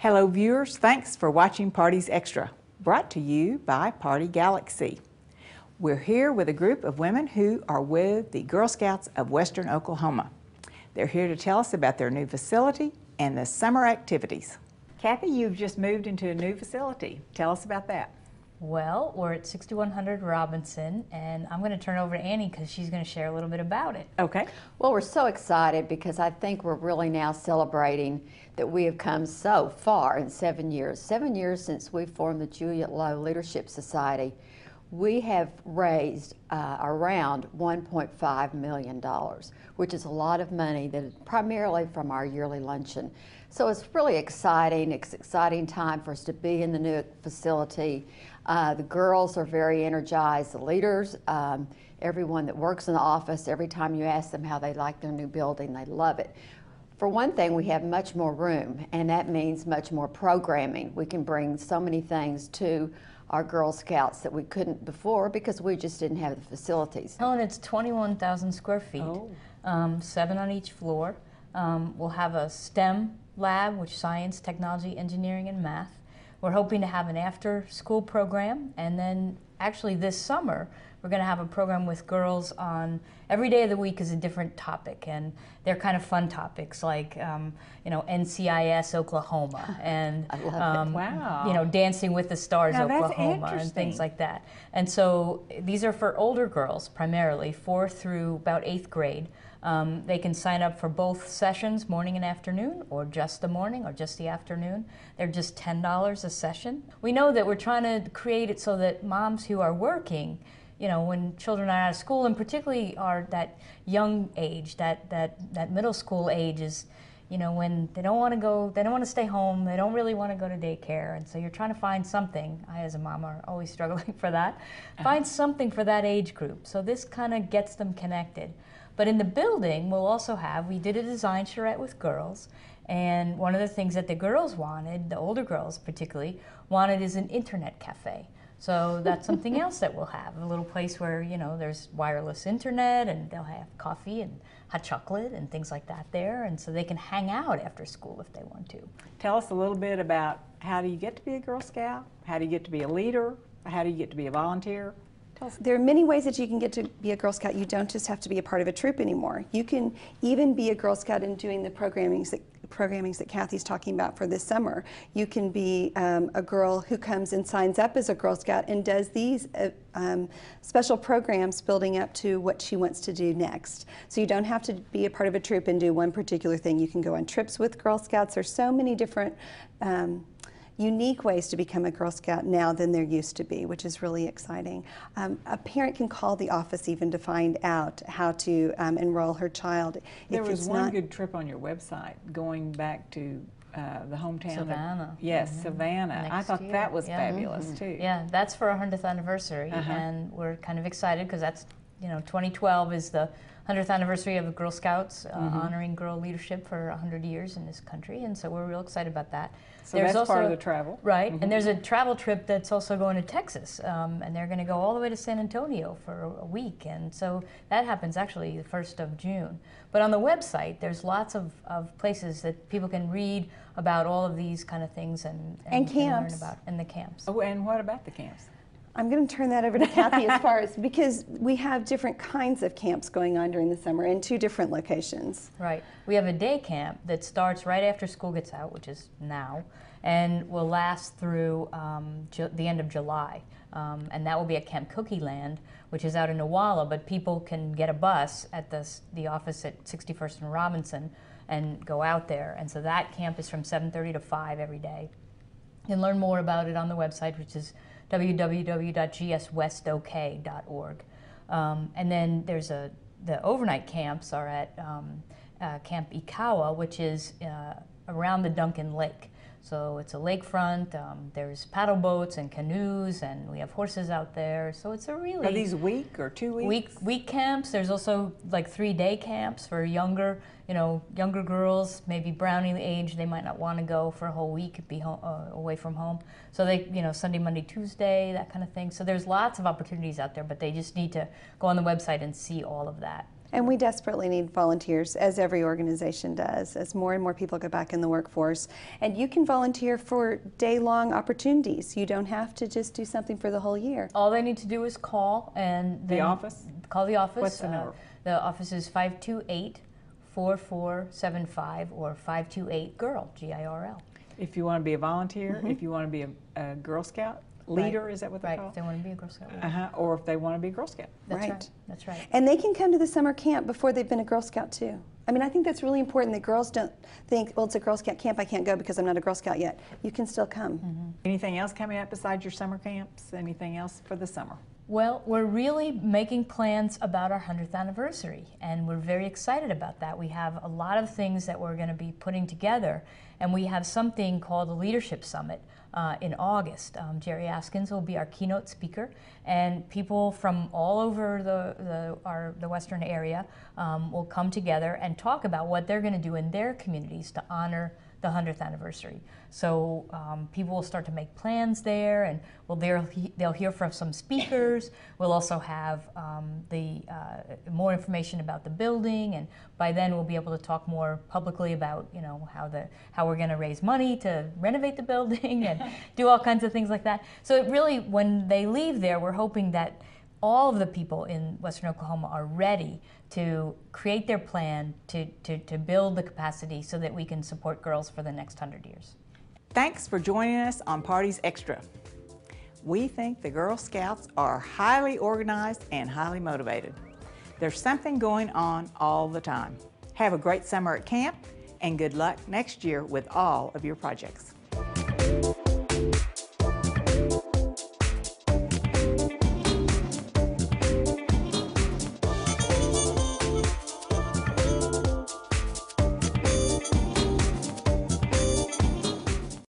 Hello viewers, thanks for watching Parties Extra, brought to you by Party Galaxy. We're here with a group of women who are with the Girl Scouts of Western Oklahoma. They're here to tell us about their new facility and the summer activities. Kathy, you've just moved into a new facility. Tell us about that. Well, we're at 6100 Robinson, and I'm going to turn over to Annie because she's going to share a little bit about it. Okay. Well, we're so excited because I think we're really now celebrating that we have come so far in 7 years. 7 years since we formed the Juliet Leadership Society. We have raised around $1.5 million, which is a lot of money, that is primarily from our yearly luncheon. So it's really exciting. It's an exciting time for us to be in the new facility. The girls are very energized, the leaders, everyone that works in the office, every time you ask them how they like their new building, they love it. For one thing, we have much more room, and that means much more programming. We can bring so many things to our Girl Scouts that we couldn't before because we just didn't have the facilities. Helen, it's 21,000 square feet, 7 on each floor. We'll have a STEM lab, which is science, technology, engineering, and math. We're hoping to have an after-school program, and then actually this summer we're going to have a program with girls on every day of the week is a different topic, and they're kind of fun topics like NCIS Oklahoma and Wow. Dancing with the Stars Now, that's Oklahoma and things like that. And so these are for older girls primarily, 4th through about 8th grade. They can sign up for both sessions, morning and afternoon, or just the morning or just the afternoon. They're just $10 a session. We know that we're trying to create it so that moms who are working, when children are out of school, and particularly are that young age, that middle school age is, when they don't want to go, they don't want to stay home, they don't really want to go to daycare, and so you're trying to find something. I, as a mom, are always struggling for that. Find something for that age group. So this kind of gets them connected. But in the building, we'll also we did a design charrette with girls, and one of the things that the girls wanted, the older girls particularly, wanted is an internet cafe. So that's something else that we'll have, a little place where, there's wireless internet, and they'll have coffee and hot chocolate and things like that there, and so they can hang out after school if they want to. Tell us a little bit about how do you get to be a Girl Scout? How do you get to be a leader? How do you get to be a volunteer? There are many ways that you can get to be a Girl Scout. You don't just have to be a part of a troop anymore. You can even be a Girl Scout in doing the programmings that Kathy's talking about for this summer. You can be a girl who comes and signs up as a Girl Scout and does these special programs building up to what she wants to do next. So you don't have to be a part of a troop and do one particular thing. You can go on trips with Girl Scouts. There's so many different unique ways to become a Girl Scout now than there used to be, which is really exciting. A parent can call the office even to find out how to enroll her child. There was one good trip on your website going back to the hometown. Savannah. Yes, Savannah. Next I thought year. that was fabulous too. Yeah, that's for our 100th anniversary, and we're kind of excited because that's, 2012 is the 100th anniversary of the Girl Scouts, honoring girl leadership for 100 years in this country, and so we're real excited about that. So there's that's also, part of the travel. Right, and there's a travel trip that's also going to Texas, and they're going to go all the way to San Antonio for a week, and so that happens actually the 1st of June. But on the website, there's lots of places that people can read about all of these kind of things and camps. learn about, and the camps. Oh, and what about the camps? I'm going to turn that over to Kathy as far as, because we have different kinds of camps going on during the summer in 2 different locations. Right. We have a day camp that starts right after school gets out, which is now, and will last through the end of July. And that will be at Camp Cookie Land, which is out in Newalla, but people can get a bus at the office at 61st and Robinson and go out there. And so that camp is from 7:30 to 5 every day. You can learn more about it on the website, which is www.gswestok.org. And then there's the overnight camps are at Camp Ikawa, which is around the Duncan Lake. So it's a lakefront, there's paddle boats and canoes, and we have horses out there. So it's a really... Are these week or 2 weeks? Week camps. There's also like 3-day camps for younger girls, maybe Brownie age. They might not want to go for a whole week, be away from home. So they, Sunday, Monday, Tuesday, that kind of thing. So there's lots of opportunities out there, but they just need to go on the website and see all of that. And we desperately need volunteers, as every organization does, as more and more people go back in the workforce. And you can volunteer for day-long opportunities. You don't have to just do something for the whole year. All they need to do is call and The office? Call the office. What's the number? The office is 528-4475 or 528-GIRL, G-I-R-L. If you want to be a volunteer, if you want to be a Girl Scout leader, Right. is that what they Right, call if they want to be a Girl Scout. Or if they want to be a Girl Scout. That's Right. right. That's right. And they can come to the summer camp before they've been a Girl Scout too. I mean, I think that's really important that girls don't think, well, it's a Girl Scout camp, I can't go because I'm not a Girl Scout yet. You can still come. Anything else coming up besides your summer camps? Anything else for the summer? Well, we're really making plans about our 100th anniversary, and we're very excited about that. We have a lot of things that we're going to be putting together, and we have something called the Leadership Summit in August. Jerry Askins will be our keynote speaker, and people from all over the Western area will come together and talk about what they're going to do in their communities to honor the 100th anniversary. So people will start to make plans there, and they'll hear from some speakers. We'll also have more information about the building, and by then we'll be able to talk more publicly about how we're going to raise money to renovate the building and do all kinds of things like that. So it really, when they leave there, we're hoping that all of the people in Western Oklahoma are ready to create their plan to build the capacity so that we can support girls for the next 100 years. Thanks for joining us on Parties Extra. We think the Girl Scouts are highly organized and highly motivated. There's something going on all the time. Have a great summer at camp, and good luck next year with all of your projects.